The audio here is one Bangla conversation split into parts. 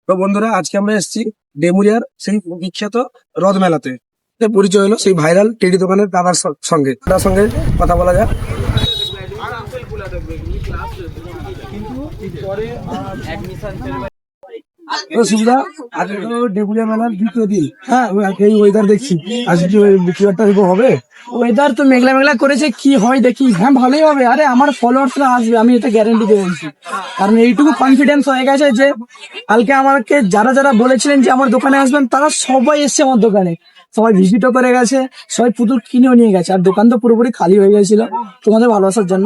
তো বন্ধুরা, আজকে আমরা এসেছি ডেমুরিয়ার সেই বিখ্যাত রথ মেলাতে। পরিচয় হলো সেই ভাইরাল টেডি দোকানের দাদার সঙ্গে। তার সঙ্গে কথা বলা যাক। তো সুবিধা, আজকে তো ডেমুরিয়া মেলার দ্বিতীয় দিন। হ্যাঁ, এই ওয়েদার দেখছি, আজকে কি বিক্রি হবে? ওয়েদার তো মেঘলা মেঘলা করেছে, কি হয় দেখি। হ্যাঁ, ভালোই হবে। আরে আমার ফলোয়ার্সরা আসবে, আমি এটা গ্যারান্টি দিয়ে বলছি। কারণ এইটুকু কনফিডেন্স হয়ে গেছে যে কালকে আমাকে যারা যারা বলেছিলেন যে আমার দোকানে আসবেন, তারা সবাই এসছে আমার দোকানে। সবাই ভিজিটও করে গেছে, সবাই পুতুল কিনেও নিয়ে গেছে। আর দোকান তো পুরোপুরি খালি হয়ে গেছিল তোমাদের ভালোবাসার জন্য।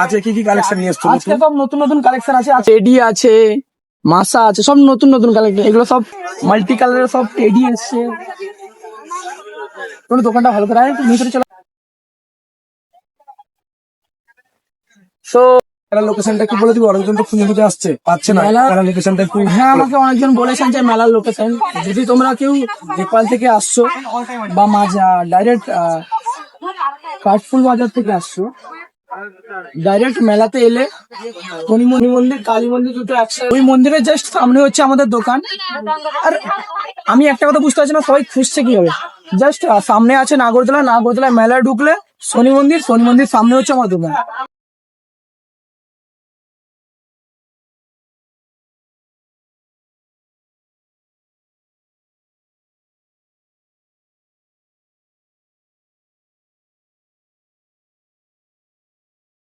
আজকে কি কি কালেকশন নিয়ে এসছো? আজকে সব নতুন নতুন কালেকশন আছে। টেডি আছে, মাসা আছে, সব নতুন নতুন কালেকশন। এগুলো সব মাল্টি কালারের সব টেডি এসছে। কোনো দোকানটা ভালো করে আয়, ভিতরে চলো। সো লোকেশনটা একটু বলে দিবো, অনেকজন তো খুঁজে খুঁজে আসছে, পাচ্ছে না। লোকেশনটা একটু হ্যাঁ, আমাকে অনেকজন বলেছেন যে মেলার লোকেশন, যদি তোমরা কেউ নেপাল থেকে আসছো বা মাজা ডাইরেক্ট কাঠফুল বাজার থেকে আসছো, ডাইরেক্ট মেলাতে এলে শনি মন্দির, কালী মন্দির দুটো একসাথে, ওই মন্দিরের জাস্ট সামনে হচ্ছে আমাদের দোকান। আর আমি একটা কথা বুঝতে পারছি না, সবাই খুঁজছে কি হবে। জাস্ট সামনে আছে নাগরদোলা, নাগরদোলা মেলায় ঢুকলে শনি মন্দির, শনি মন্দির সামনে হচ্ছে আমার দোকান।